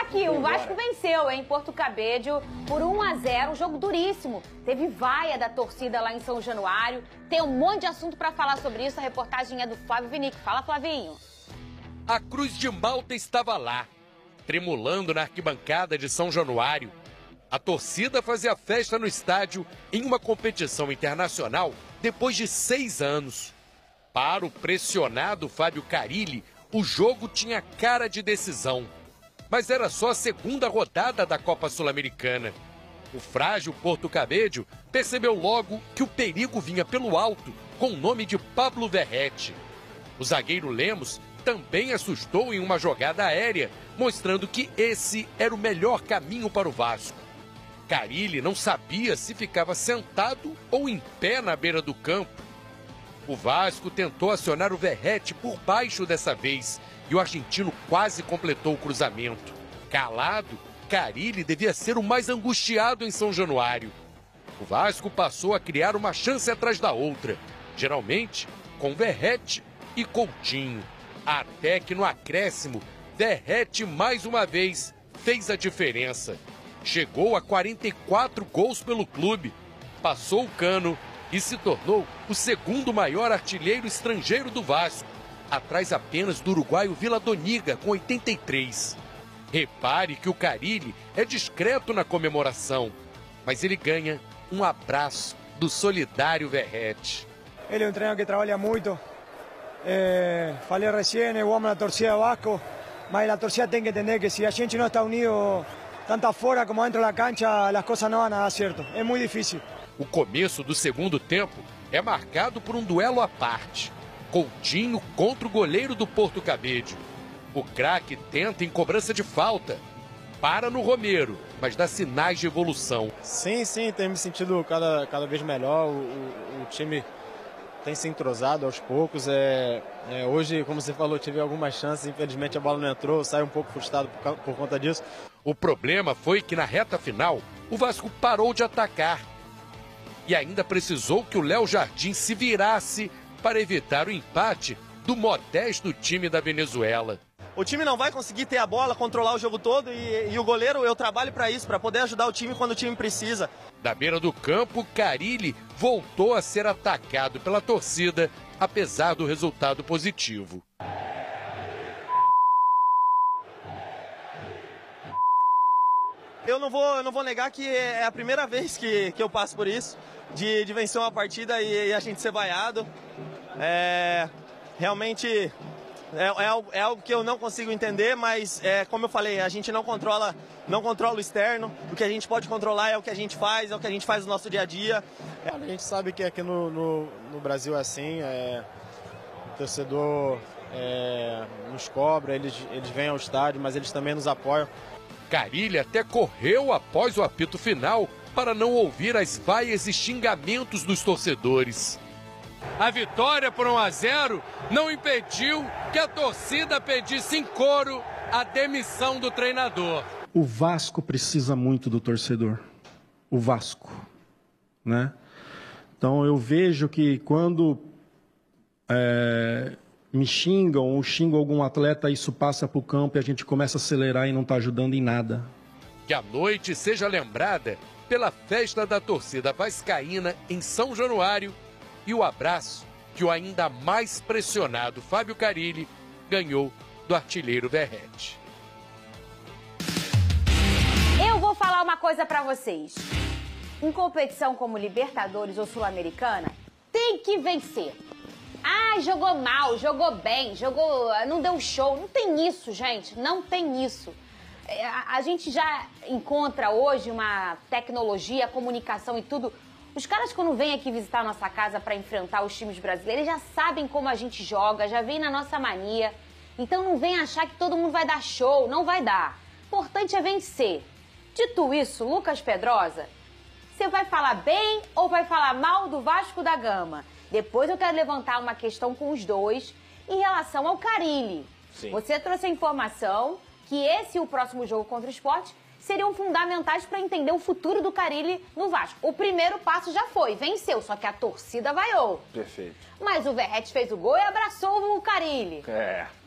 Aqui, o Vasco venceu, hein? Porto Cabédio por 1-0, um jogo duríssimo. Teve vaia da torcida lá em São Januário. Tem um monte de assunto para falar sobre isso. A reportagem é do Flávio Vinick. Fala, Flavinho. A Cruz de Malta estava lá, tremulando na arquibancada de São Januário. A torcida fazia festa no estádio em uma competição internacional depois de 6 anos. Para o pressionado Fábio Carilli, o jogo tinha cara de decisão. Mas era só a segunda rodada da Copa Sul-Americana. O frágil Porto Cabédio percebeu logo que o perigo vinha pelo alto, com o nome de Pablo Verrete. O zagueiro Lemos também assustou em uma jogada aérea, mostrando que esse era o melhor caminho para o Vasco. Carilli não sabia se ficava sentado ou em pé na beira do campo. O Vasco tentou acionar o Verrete por baixo dessa vez e o argentino quase completou o cruzamento. Calado, Carilli devia ser o mais angustiado em São Januário. O Vasco passou a criar uma chance atrás da outra, geralmente com Verrete e Coutinho. Até que no acréscimo, Verrete mais uma vez fez a diferença. Chegou a 44 gols pelo clube, passou o cano e se tornou o segundo maior artilheiro estrangeiro do Vasco, atrás apenas do uruguaio Vila Doniga, com 83. Repare que o Carilli é discreto na comemoração, mas ele ganha um abraço do solidário Verrete. Ele é um treinador que trabalha muito. Falei recém, eu amo a torcida do Vasco, mas a torcida tem que entender que se a gente não está unido, tanto fora como dentro da cancha, as coisas não vão dar certo. É muito difícil. O começo do segundo tempo é marcado por um duelo à parte. Coutinho contra o goleiro do Porto Cabédio. O craque tenta em cobrança de falta. Para no Romero, mas dá sinais de evolução. Sim, tem me sentido cada vez melhor. O time tem se entrosado aos poucos. Hoje, como você falou, tive algumas chances. Infelizmente a bola não entrou. Saí um pouco frustrado por conta disso. O problema foi que na reta final, o Vasco parou de atacar. E ainda precisou que o Léo Jardim se virasse para evitar o empate do modesto time da Venezuela. O time não vai conseguir ter a bola, controlar o jogo todo e o goleiro, eu trabalho para isso, para poder ajudar o time quando o time precisa. Da beira do campo, Carilli voltou a ser atacado pela torcida, apesar do resultado positivo. Eu não vou negar que é a primeira vez que eu passo por isso, de vencer uma partida e a gente ser vaiado. Realmente é algo que eu não consigo entender, mas como eu falei, a gente não controla o externo. O que a gente pode controlar é o que a gente faz, no nosso dia a dia. A gente sabe que aqui no Brasil é assim, o torcedor nos cobra, eles vêm ao estádio, mas eles também nos apoiam. Carilli até correu após o apito final para não ouvir as vaias e xingamentos dos torcedores. A vitória por 1-0 não impediu que a torcida pedisse em coro a demissão do treinador. O Vasco precisa muito do torcedor. O Vasco, né? Então eu vejo que quando me xingam ou xingam algum atleta, isso passa para o campo e a gente começa a acelerar e não está ajudando em nada. Que a noite seja lembrada pela festa da torcida vascaína em São Januário e o abraço que o ainda mais pressionado Fábio Carilli ganhou do artilheiro Verrete. Eu vou falar uma coisa pra vocês. Em competição como Libertadores ou Sul-Americana, tem que vencer. Ah, jogou mal, jogou bem, não deu show. Não tem isso, gente, não tem isso. A gente já encontra hoje uma tecnologia, comunicação e tudo. Os caras, quando vêm aqui visitar a nossa casa para enfrentar os times brasileiros, já sabem como a gente joga, já vem na nossa mania. Então não vem achar que todo mundo vai dar show, não vai dar. O importante é vencer. Dito isso, Lucas Pedrosa, você vai falar bem ou vai falar mal do Vasco da Gama? Depois eu quero levantar uma questão com os dois em relação ao Carilli. Sim. Você trouxe a informação que esse e o próximo jogo contra o Sport seriam fundamentais para entender o futuro do Carille no Vasco. O primeiro passo já foi, venceu, só que a torcida vaiou. Perfeito. Mas o Verratti fez o gol e abraçou o Carille.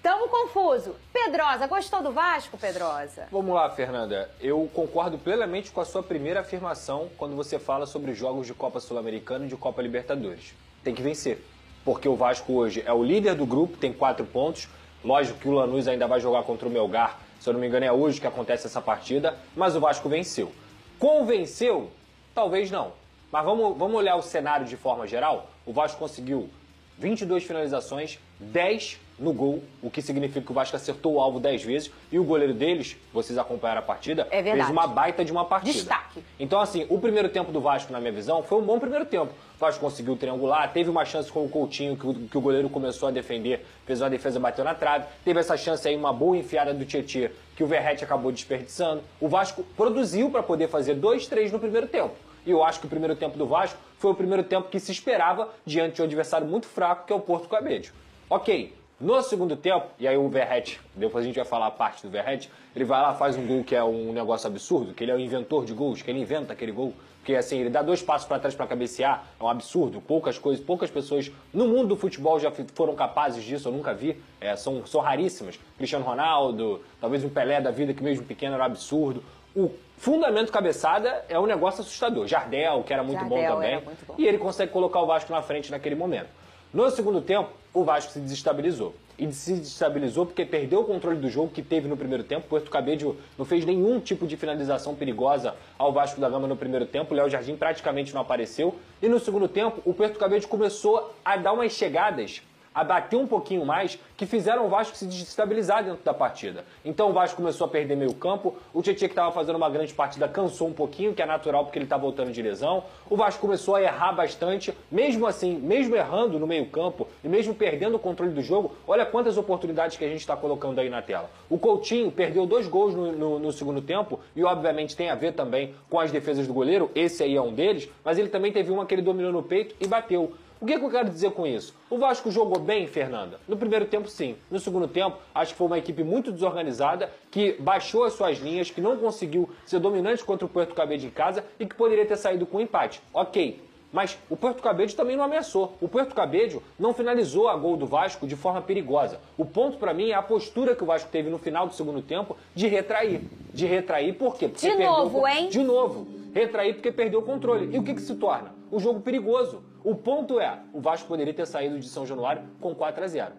Tamo confuso. Pedrosa, gostou do Vasco, Pedrosa? Vamos lá, Fernanda. Eu concordo plenamente com a sua primeira afirmação quando você fala sobre jogos de Copa Sul-Americana e de Copa Libertadores. Tem que vencer, porque o Vasco hoje é o líder do grupo, tem 4 pontos. Lógico que o Lanús ainda vai jogar contra o Melgar, se eu não me engano é hoje que acontece essa partida, mas o Vasco venceu. Convenceu? Talvez não. Mas vamos olhar o cenário de forma geral. O Vasco conseguiu 22 finalizações, 10 no gol, o que significa que o Vasco acertou o alvo 10 vezes, e o goleiro deles, vocês acompanharam a partida, fez uma baita de uma partida. Destaque. Então, assim, o primeiro tempo do Vasco, na minha visão, foi um bom primeiro tempo. O Vasco conseguiu triangular, teve uma chance com o Coutinho, que o goleiro começou a defender, fez uma defesa, bateu na trave, teve essa chance aí, uma boa enfiada do Tietê, que o Verratti acabou desperdiçando. O Vasco produziu para poder fazer 2-3 no primeiro tempo. E eu acho que o primeiro tempo do Vasco foi o primeiro tempo que se esperava diante de um adversário muito fraco, que é o Porto Cabedelo. Ok, no segundo tempo, e aí o Verratti, depois a gente vai falar a parte do Verratti, ele vai lá, faz um gol que é um negócio absurdo, que ele é o inventor de gols, que ele inventa aquele gol, porque assim, ele dá 2 passos para trás para cabecear, é um absurdo, poucas pessoas no mundo do futebol já foram capazes disso, eu nunca vi, são raríssimas. Cristiano Ronaldo, talvez um Pelé da vida, que mesmo pequeno era um absurdo. O fundamento cabeçada é um negócio assustador. Jardel, que era muito bom também, e ele consegue colocar o Vasco na frente naquele momento. No segundo tempo, o Vasco se desestabilizou. E se desestabilizou porque perdeu o controle do jogo que teve no primeiro tempo. O Porto Cabedelo não fez nenhum tipo de finalização perigosa ao Vasco da Gama no primeiro tempo. O Léo Jardim praticamente não apareceu. E no segundo tempo, o Porto Cabedelo começou a dar umas chegadas, a bater um pouquinho mais, que fizeram o Vasco se desestabilizar dentro da partida. Então o Vasco começou a perder meio campo, o Tietê, que estava fazendo uma grande partida, cansou um pouquinho, que é natural porque ele está voltando de lesão. O Vasco começou a errar bastante, mesmo assim, mesmo errando no meio campo e mesmo perdendo o controle do jogo, olha quantas oportunidades que a gente está colocando aí na tela. O Coutinho perdeu 2 gols no segundo tempo, e obviamente tem a ver também com as defesas do goleiro, esse aí é um deles, mas ele também teve uma que ele dominou no peito e bateu. O que eu quero dizer com isso? O Vasco jogou bem, Fernanda? No primeiro tempo, sim. No segundo tempo, acho que foi uma equipe muito desorganizada, que baixou as suas linhas, que não conseguiu ser dominante contra o Porto Cabedelo em casa e que poderia ter saído com um empate. Ok, mas o Porto Cabedelo também não ameaçou. O Porto Cabedelo não finalizou a gol do Vasco de forma perigosa. O ponto pra mim é a postura que o Vasco teve no final do segundo tempo de retrair. De retrair por quê? Porque de novo, hein? De novo. Retrair porque perdeu o controle. E o que se torna? O jogo perigoso. O ponto é, o Vasco poderia ter saído de São Januário com 4-0.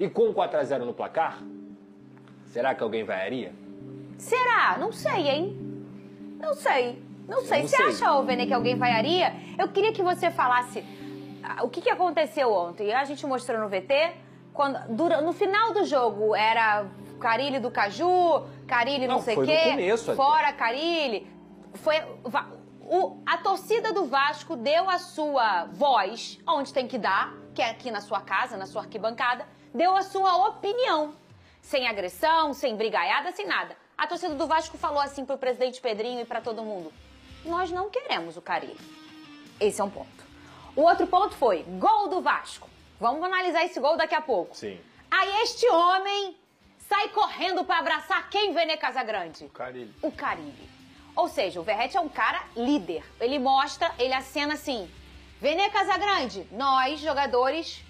E com 4-0 no placar, será que alguém vaiaria? Será? Não sei, hein? Não sei. Você acha, ô Vene, que alguém vaiaria? Eu queria que você falasse o que aconteceu ontem. A gente mostrou no VT, no final do jogo era Carille do Caju, Carille não sei o quê, fora Carille. A torcida do Vasco deu a sua voz, onde tem que dar, que é aqui na sua casa, na sua arquibancada, deu a sua opinião. Sem agressão, sem brigaiada, sem nada. A torcida do Vasco falou assim pro presidente Pedrinho e pra todo mundo: nós não queremos o Carille. Esse é um ponto. O outro ponto foi gol do Vasco. Vamos analisar esse gol daqui a pouco. Sim. Aí este homem sai correndo pra abraçar quem, Vene Casagrande? O Carille. Ou seja, o Verratti é um cara líder. Ele mostra, ele acena assim: Vene Casagrande, nós, jogadores,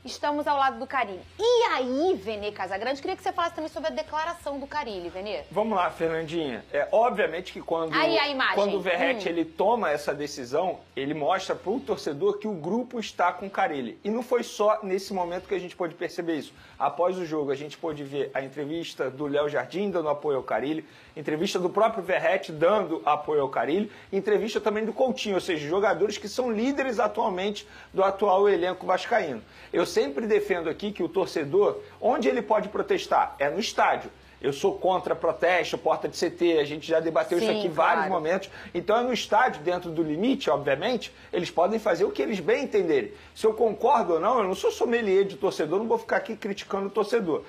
estamos ao lado do Carille. E aí, Vene Casagrande, queria que você falasse também sobre a declaração do Carille, Vene. Vamos lá, Fernandinha. Obviamente que quando o Verratti ele toma essa decisão, ele mostra para o torcedor que o grupo está com o Carille. E não foi só nesse momento que a gente pôde perceber isso. Após o jogo, a gente pôde ver a entrevista do Léo Jardim dando apoio ao Carille, entrevista do próprio Verratti dando apoio ao Carille, entrevista também do Coutinho, ou seja, jogadores que são líderes atualmente do atual elenco vascaíno. Eu sempre defendo aqui que o torcedor, onde ele pode protestar? É no estádio. Eu sou contra protesto, porta de CT, a gente já debateu isso aqui em vários momentos. Então é no estádio, dentro do limite, obviamente, eles podem fazer o que eles bem entenderem. Se eu concordo ou não, eu não sou sommelier de torcedor, não vou ficar aqui criticando o torcedor.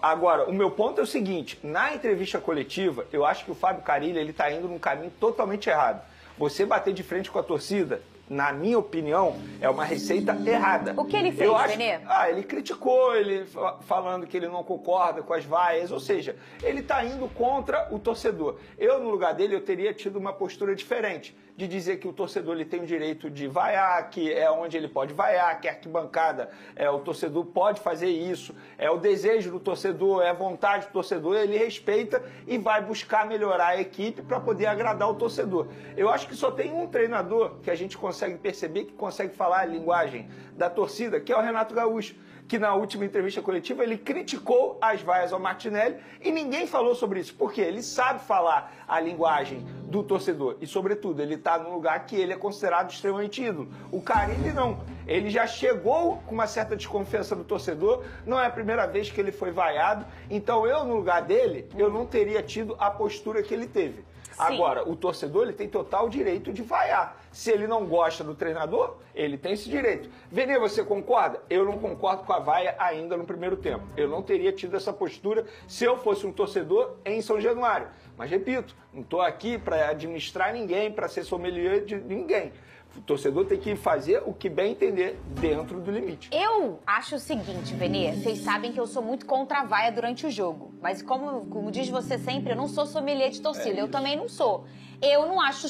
Agora, o meu ponto é o seguinte: na entrevista coletiva, eu acho que o Fábio Carille está indo num caminho totalmente errado. Você bater de frente com a torcida na minha opinião, é uma receita errada. O que ele fez, Benê? Ele criticou, ele falando que ele não concorda com as vaias, ou seja, ele está indo contra o torcedor. Eu, no lugar dele, eu teria tido uma postura diferente, de dizer que o torcedor ele tem o direito de vaiar, que é onde ele pode vaiar, que a arquibancada, o torcedor pode fazer isso, é o desejo do torcedor, é a vontade do torcedor, ele respeita e vai buscar melhorar a equipe para poder agradar o torcedor. Eu acho que só tem um treinador que a gente consegue perceber, que consegue falar a linguagem da torcida, que é o Renato Gaúcho, que na última entrevista coletiva ele criticou as vaias ao Martinelli e ninguém falou sobre isso, porque ele sabe falar a linguagem do torcedor e, sobretudo, ele está num lugar que ele é considerado extremamente ídolo. O Carille não. Ele já chegou com uma certa desconfiança do torcedor, não é a primeira vez que ele foi vaiado, então eu, no lugar dele, eu não teria tido a postura que ele teve. Sim. Agora, o torcedor ele tem total direito de vaiar. Se ele não gosta do treinador, ele tem esse direito. Venê, você concorda? Eu não concordo com a vaia ainda no primeiro tempo. Eu não teria tido essa postura se eu fosse um torcedor em São Januário. Mas, repito, não estou aqui para administrar ninguém, para ser sommelier de ninguém. O torcedor tem que fazer o que bem entender dentro do limite. Eu acho o seguinte, Benê, vocês sabem que eu sou muito contra a vaia durante o jogo. Mas como diz você sempre, eu não sou sommelier de torcida. Eu também não sou. Eu não acho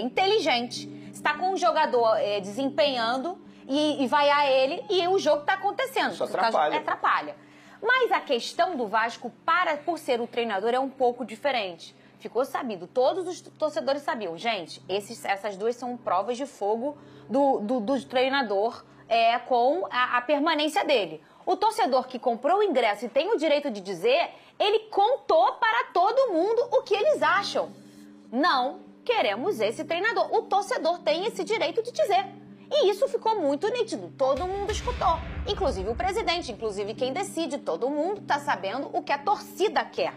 inteligente estar com um jogador desempenhando e vaiar ele e o jogo está acontecendo. Isso atrapalha. Atrapalha. Mas a questão do Vasco, por ser o treinador, é um pouco diferente. Ficou sabido, todos os torcedores sabiam. Gente, essas duas são provas de fogo do treinador com a permanência dele. O torcedor que comprou o ingresso e tem o direito de dizer, ele contou para todo mundo o que eles acham. Não queremos esse treinador. O torcedor tem esse direito de dizer. E isso ficou muito nítido, todo mundo escutou. Inclusive o presidente, inclusive quem decide, todo mundo está sabendo o que a torcida quer.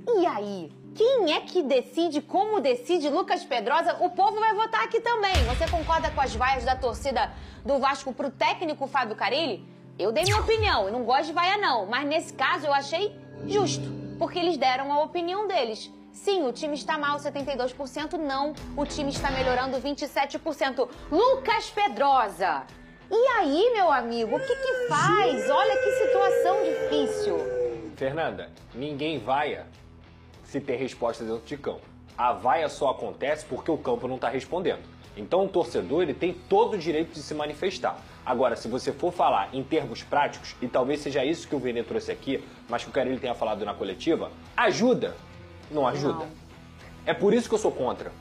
E aí, quem é que decide, como decide Lucas Pedrosa? O povo vai votar aqui também. Você concorda com as vaias da torcida do Vasco pro técnico Fábio Carille? Eu dei minha opinião, eu não gosto de vaia não, mas nesse caso eu achei justo, porque eles deram a opinião deles. Sim, o time está mal, 72%, não, o time está melhorando 27%. Lucas Pedrosa! E aí, meu amigo, o que faz? Olha que situação difícil. Fernanda, ninguém vaia se ter resposta dentro de campo. A vaia só acontece porque o campo não está respondendo. Então o torcedor ele tem todo o direito de se manifestar. Agora, se você for falar em termos práticos, e talvez seja isso que o Venê trouxe aqui, mas que o Carille tenha falado na coletiva, ajuda? Não ajuda. Não. É por isso que eu sou contra.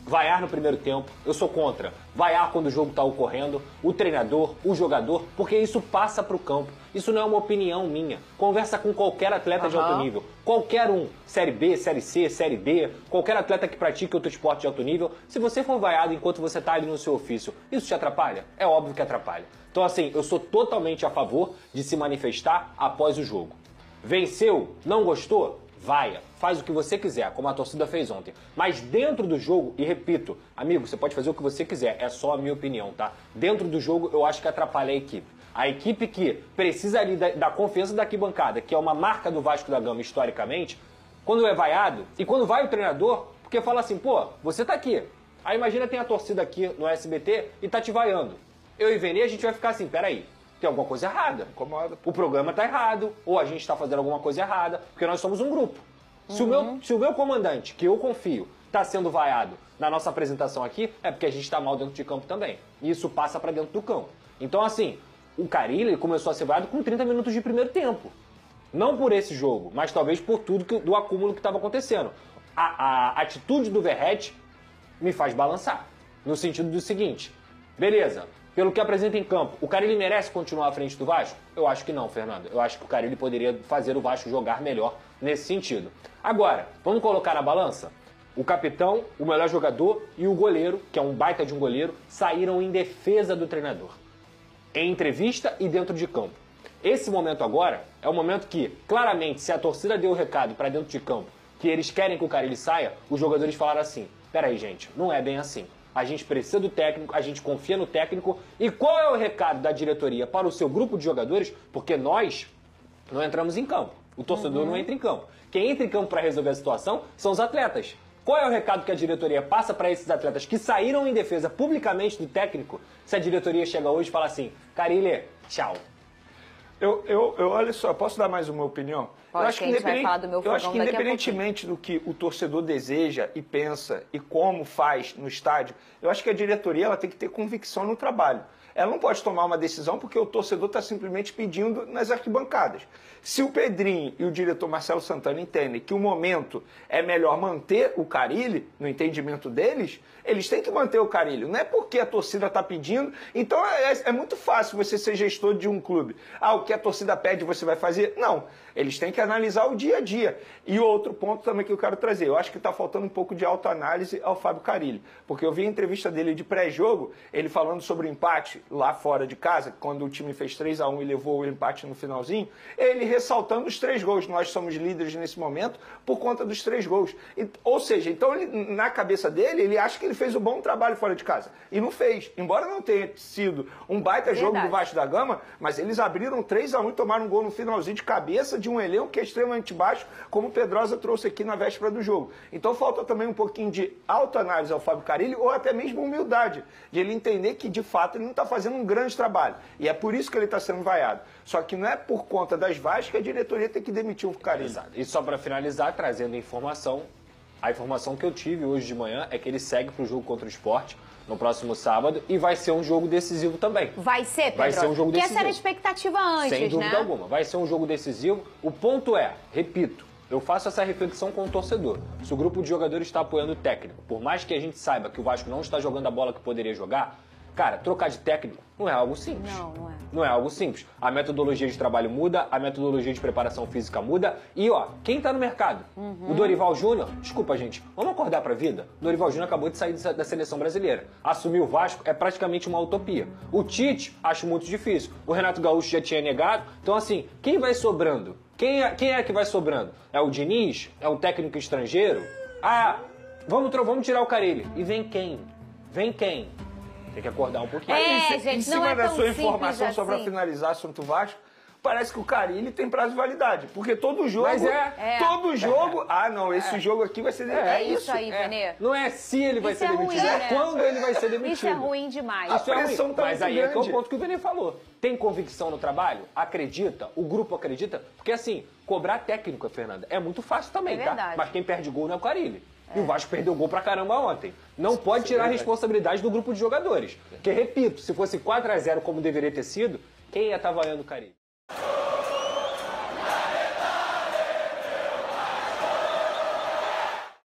Vaiar no primeiro tempo, eu sou contra. Vaiar quando o jogo está ocorrendo, o treinador, o jogador, porque isso passa para o campo. Isso não é uma opinião minha. Conversa com qualquer atleta de alto nível. Qualquer um. Série B, Série C, Série D. Qualquer atleta que pratique outro esporte de alto nível. Se você for vaiado enquanto você está ali no seu ofício, isso te atrapalha? É óbvio que atrapalha. Então assim, eu sou totalmente a favor de se manifestar após o jogo. Venceu? Não gostou? Vaia, faz o que você quiser, como a torcida fez ontem. Mas dentro do jogo, e repito, amigo, você pode fazer o que você quiser, é só a minha opinião, tá? Dentro do jogo, eu acho que atrapalha a equipe. A equipe que precisa ali da confiança da arquibancada, que é uma marca do Vasco da Gama historicamente, quando é vaiado, e quando vai o treinador, porque fala assim, pô, você tá aqui. Aí imagina tem a torcida aqui no SBT e tá te vaiando. Eu e Venê, a gente vai ficar assim, peraí. Tem alguma coisa errada. O programa tá errado, ou a gente tá fazendo alguma coisa errada, porque nós somos um grupo. Se o meu comandante, que eu confio, tá sendo vaiado na nossa apresentação aqui, é porque a gente tá mal dentro de campo também. E isso passa pra dentro do campo. Então, assim, o Carille começou a ser vaiado com 30 minutos de primeiro tempo. Não por esse jogo, mas talvez por tudo do acúmulo que estava acontecendo. A atitude do Verratti me faz balançar. No sentido do seguinte, beleza, pelo que apresenta em campo, o Carille merece continuar à frente do Vasco? Eu acho que não, Fernando. Eu acho que o Carille poderia fazer o Vasco jogar melhor nesse sentido. Agora, vamos colocar na balança? O capitão, o melhor jogador e o goleiro, que é um baita de um goleiro, saíram em defesa do treinador. Em entrevista e dentro de campo. Esse momento agora é o momento que, claramente, se a torcida deu o recado para dentro de campo que eles querem que o Carille saia, os jogadores falaram assim, peraí gente, não é bem assim. A gente precisa do técnico, a gente confia no técnico. E qual é o recado da diretoria para o seu grupo de jogadores? Porque nós não entramos em campo. O torcedor não entra em campo. Quem entra em campo para resolver a situação são os atletas. Qual é o recado que a diretoria passa para esses atletas que saíram em defesa publicamente do técnico, se a diretoria chega hoje e fala assim, Carille, tchau? Olha só, posso dar mais uma opinião? Pode, eu acho que independentemente do que o torcedor deseja e pensa e como faz no estádio, eu acho que a diretoria ela tem que ter convicção no trabalho. Ela não pode tomar uma decisão porque o torcedor está simplesmente pedindo nas arquibancadas. Se o Pedrinho e o diretor Marcelo Santana entendem que o momento é melhor manter o Carille, no entendimento deles, eles têm que manter o Carille. Não é porque a torcida está pedindo. Então é muito fácil você ser gestor de um clube. O que a torcida pede você vai fazer? Não. Eles têm que analisar o dia a dia. E outro ponto também que eu quero trazer. Eu acho que está faltando um pouco de autoanálise ao Fábio Carille. Porque eu vi a entrevista dele de pré-jogo, ele falando sobre o empate lá fora de casa, quando o time fez 3-1 e levou o empate no finalzinho, ele ressaltando os 3 gols. Nós somos líderes nesse momento por conta dos 3 gols. Ou seja, então ele, na cabeça dele, ele acha que ele fez um bom trabalho fora de casa. E não fez. Embora não tenha sido um baita jogo do Vasco da Gama, mas eles abriram 3-1 e tomaram um gol no finalzinho de cabeça de um elenco que é extremamente baixo, como o Pedrosa trouxe aqui na véspera do jogo. Então falta também um pouquinho de autoanálise ao Fábio Carille, ou até mesmo humildade, de ele entender que, de fato, ele não está fazendo um grande trabalho. E é por isso que ele está sendo vaiado. Só que não é por conta das vaias que a diretoria tem que demitir o Carille. Exato. E só para finalizar, trazendo informação, a informação que eu tive hoje de manhã é que ele segue para o jogo contra o Sport no próximo sábado e vai ser um jogo decisivo também. Vai ser, Pedro? Vai ser um jogo decisivo. Essa era a expectativa antes, sem dúvida alguma. Vai ser um jogo decisivo. O ponto é, repito, eu faço essa reflexão com o torcedor. Se o grupo de jogadores está apoiando o técnico, por mais que a gente saiba que o Vasco não está jogando a bola que poderia jogar, cara, trocar de técnico não é algo simples. Não é. Não é algo simples. A metodologia de trabalho muda, a metodologia de preparação física muda. E, quem tá no mercado? O Dorival Júnior, desculpa, gente, vamos acordar pra vida? O Dorival Júnior acabou de sair da seleção brasileira. Assumir o Vasco é praticamente uma utopia. O Tite, acho muito difícil. O Renato Gaúcho já tinha negado. Então, assim, quem vai sobrando? Quem é que vai sobrando? É o Diniz? É um técnico estrangeiro? Vamos tirar o Carille. E vem quem? Vem quem? Tem que acordar um pouquinho. Gente, em cima da sua informação, só para finalizar o assunto Vasco, parece que o Carille tem prazo de validade. Porque todo jogo... Mas todo jogo... esse jogo aqui vai ser... É isso aí, Benê. Não é se ele vai ser demitido, ruim, é quando ele vai ser demitido. Isso é ruim demais. A pressão tá Mas muito aí é grande. o ponto que o Benê falou. Tem convicção no trabalho? Acredita? O grupo acredita? Porque assim, cobrar técnico, Fernanda, é muito fácil também, tá? Mas quem perde gol não é o Carille. E o Vasco perdeu gol pra caramba ontem. Não pode tirar a responsabilidade do grupo de jogadores. Porque, repito, se fosse 4-0 como deveria ter sido, quem ia estar vaiando o Carille?